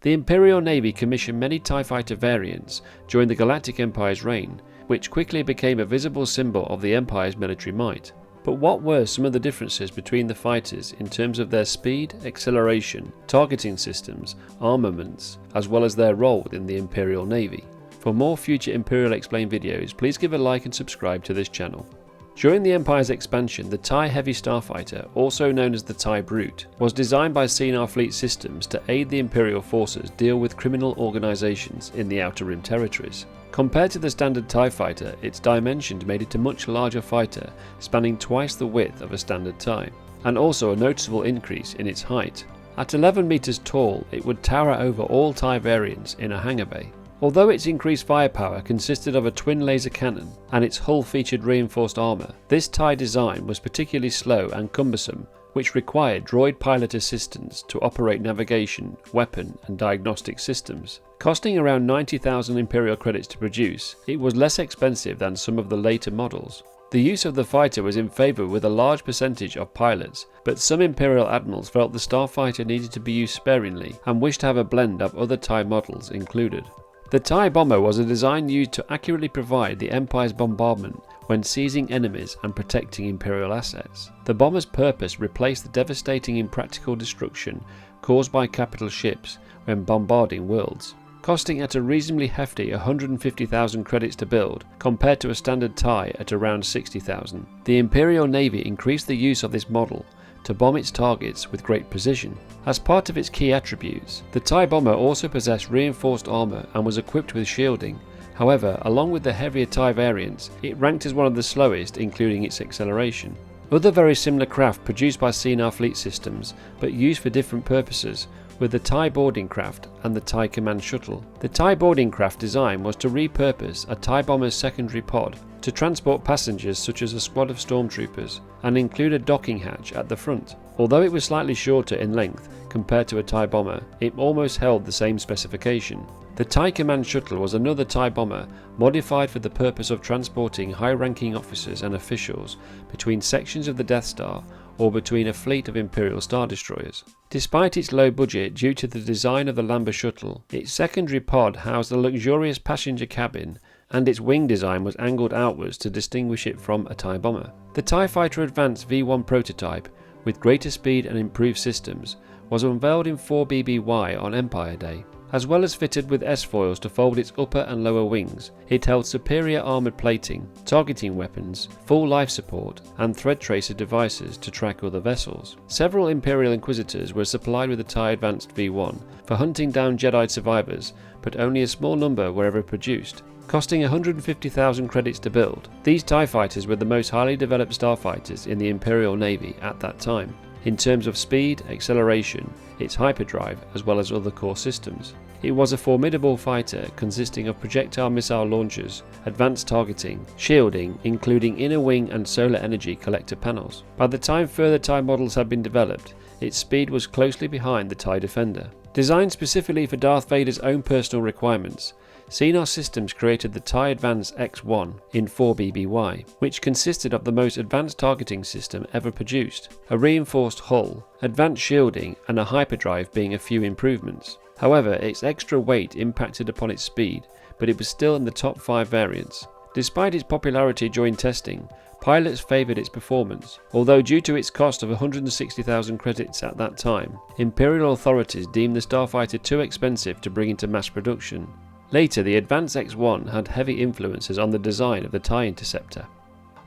The Imperial Navy commissioned many TIE fighter variants during the Galactic Empire's reign, which quickly became a visible symbol of the Empire's military might. But what were some of the differences between the fighters in terms of their speed, acceleration, targeting systems, armaments, as well as their role within the Imperial Navy? For more future Imperial Explained videos, please give a like and subscribe to this channel. During the Empire's expansion, the TIE Heavy Starfighter, also known as the TIE Brute, was designed by Canon Fleet Systems to aid the Imperial forces deal with criminal organisations in the Outer Rim territories. Compared to the standard TIE fighter, its dimensions made it a much larger fighter, spanning twice the width of a standard TIE, and also a noticeable increase in its height. At 11 meters tall, it would tower over all TIE variants in a hangar bay. Although its increased firepower consisted of a twin laser cannon and its hull featured reinforced armour, this TIE design was particularly slow and cumbersome, which required droid pilot assistance to operate navigation, weapon and diagnostic systems. Costing around 90,000 Imperial credits to produce, it was less expensive than some of the later models. The use of the fighter was in favour with a large percentage of pilots, but some Imperial admirals felt the Starfighter needed to be used sparingly and wished to have a blend of other TIE models included. The TIE Bomber was a design used to accurately provide the Empire's bombardment when seizing enemies and protecting Imperial assets. The bomber's purpose replaced the devastating impractical destruction caused by capital ships when bombarding worlds. Costing at a reasonably hefty 150,000 credits to build, compared to a standard TIE at around 60,000. The Imperial Navy increased the use of this model to bomb its targets with great precision. As part of its key attributes, the TIE Bomber also possessed reinforced armour and was equipped with shielding. However, along with the heavier TIE variants, it ranked as one of the slowest, including its acceleration. Other very similar craft produced by Canon Fleet Systems, but used for different purposes, were the TIE Boarding Craft and the TIE Command Shuttle. The TIE Boarding Craft design was to repurpose a TIE Bomber's secondary pod to transport passengers such as a squad of stormtroopers, and include a docking hatch at the front. Although it was slightly shorter in length compared to a TIE Bomber, it almost held the same specification. The TIE Command Shuttle was another TIE Bomber modified for the purpose of transporting high-ranking officers and officials between sections of the Death Star or between a fleet of Imperial Star Destroyers. Despite its low budget due to the design of the Lambda Shuttle, its secondary pod housed a luxurious passenger cabin and its wing design was angled outwards to distinguish it from a TIE Bomber. The TIE Fighter Advance V1 prototype, with greater speed and improved systems, was unveiled in 4BBY on Empire Day. As well as fitted with S-foils to fold its upper and lower wings, it held superior armoured plating, targeting weapons, full life support, and thread tracer devices to track other vessels. Several Imperial Inquisitors were supplied with the TIE Advanced V1 for hunting down Jedi survivors, but only a small number were ever produced. Costing 150,000 credits to build, these TIE fighters were the most highly developed starfighters in the Imperial Navy at that time, in terms of speed, acceleration, its hyperdrive, as well as other core systems. It was a formidable fighter consisting of projectile missile launchers, advanced targeting, shielding, including inner wing and solar energy collector panels. By the time further TIE models had been developed, its speed was closely behind the TIE Defender. Designed specifically for Darth Vader's own personal requirements, Canon Systems created the TIE Advance X1 in 4BBY, which consisted of the most advanced targeting system ever produced, a reinforced hull, advanced shielding and a hyperdrive being a few improvements. However, its extra weight impacted upon its speed, but it was still in the top 5 variants. Despite its popularity during testing, pilots favoured its performance, although due to its cost of 160,000 credits at that time, Imperial authorities deemed the Starfighter too expensive to bring into mass production. Later, the Advance X1 had heavy influences on the design of the TIE Interceptor.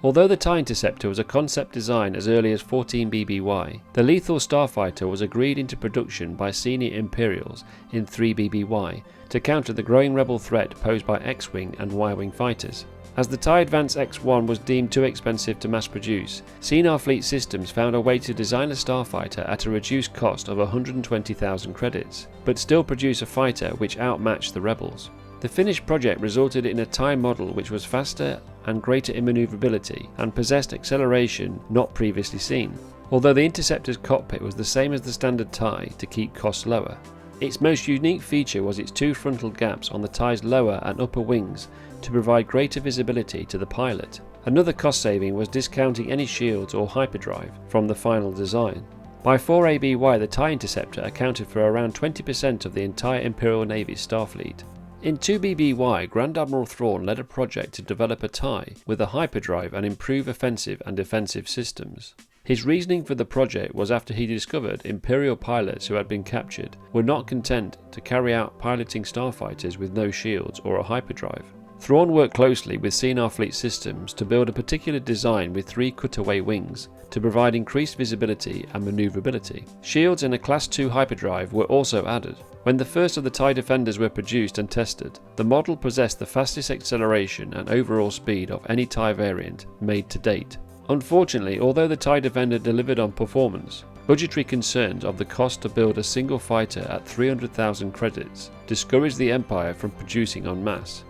Although the TIE Interceptor was a concept design as early as 14BBY, the lethal starfighter was agreed into production by senior Imperials in 3BBY to counter the growing rebel threat posed by X-Wing and Y-Wing fighters. As the TIE Advance X1 was deemed too expensive to mass produce, Canon Fleet Systems found a way to design a starfighter at a reduced cost of 120,000 credits, but still produce a fighter which outmatched the rebels. The finished project resulted in a TIE model which was faster and greater in manoeuvrability and possessed acceleration not previously seen, although the Interceptor's cockpit was the same as the standard TIE to keep costs lower. Its most unique feature was its 2 frontal gaps on the TIE's lower and upper wings to provide greater visibility to the pilot. Another cost saving was discounting any shields or hyperdrive from the final design. By 4 ABY, the TIE Interceptor accounted for around 20% of the entire Imperial Navy's starfleet. In 2 BBY, Grand Admiral Thrawn led a project to develop a TIE with a hyperdrive and improve offensive and defensive systems. His reasoning for the project was after he discovered Imperial pilots who had been captured were not content to carry out piloting starfighters with no shields or a hyperdrive. Thrawn worked closely with Canon Fleet Systems to build a particular design with 3 cutaway wings to provide increased visibility and manoeuvrability. Shields in a Class 2 hyperdrive were also added. When the first of the TIE Defenders were produced and tested, the model possessed the fastest acceleration and overall speed of any TIE variant made to date. Unfortunately, although the TIE Defender delivered on performance, budgetary concerns of the cost to build a single fighter at 300,000 credits discouraged the Empire from producing en masse.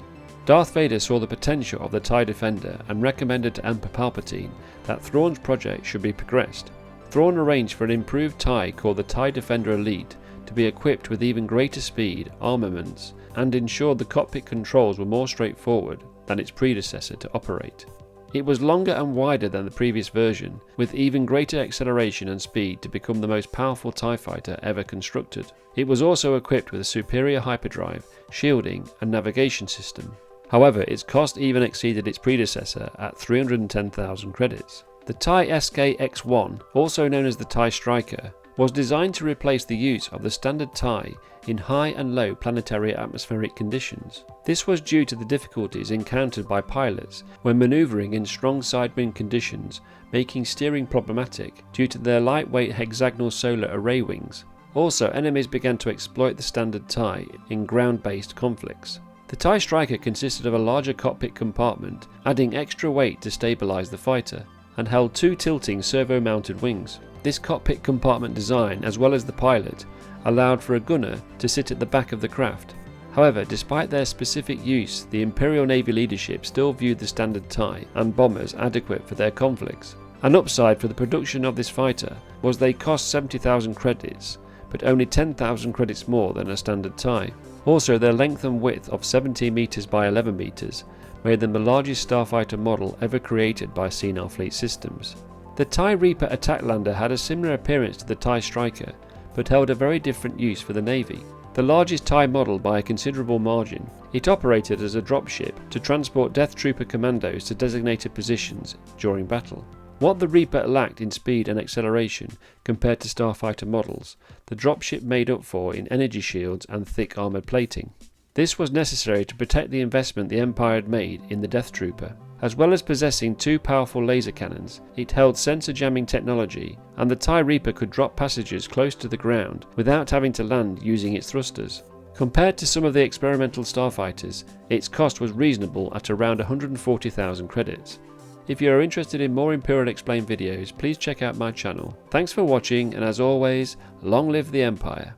Darth Vader saw the potential of the TIE Defender and recommended to Emperor Palpatine that Thrawn's project should be progressed. Thrawn arranged for an improved TIE called the TIE Defender Elite to be equipped with even greater speed, armaments, and ensured the cockpit controls were more straightforward than its predecessor to operate. It was longer and wider than the previous version, with even greater acceleration and speed to become the most powerful TIE fighter ever constructed. It was also equipped with a superior hyperdrive, shielding, and navigation system. However, its cost even exceeded its predecessor at 310,000 credits. The TIE SK-X-1, also known as the TIE Striker, was designed to replace the use of the standard TIE in high and low planetary atmospheric conditions. This was due to the difficulties encountered by pilots when manoeuvring in strong sidewind conditions, making steering problematic due to their lightweight hexagonal solar array wings. Also, enemies began to exploit the standard TIE in ground-based conflicts. The TIE Striker consisted of a larger cockpit compartment, adding extra weight to stabilise the fighter, and held 2 tilting servo-mounted wings. This cockpit compartment design, as well as the pilot, allowed for a gunner to sit at the back of the craft. However, despite their specific use, the Imperial Navy leadership still viewed the standard TIE and bombers adequate for their conflicts. An upside for the production of this fighter was they cost 70,000 credits, but only 10,000 credits more than a standard TIE. Also, their length and width of 17 meters by 11 meters made them the largest starfighter model ever created by Canon Fleet Systems. The TIE Reaper attack lander had a similar appearance to the TIE Striker, but held a very different use for the Navy. The largest TIE model by a considerable margin, it operated as a dropship to transport Death Trooper commandos to designated positions during battle. What the Reaper lacked in speed and acceleration compared to starfighter models, the dropship made up for in energy shields and thick armoured plating. This was necessary to protect the investment the Empire had made in the Death Trooper. As well as possessing 2 powerful laser cannons, it held sensor jamming technology, and the TIE Reaper could drop passengers close to the ground without having to land using its thrusters. Compared to some of the experimental starfighters, its cost was reasonable at around 140,000 credits. If you are interested in more Imperial Explained videos, please check out my channel. Thanks for watching, and as always, long live the Empire.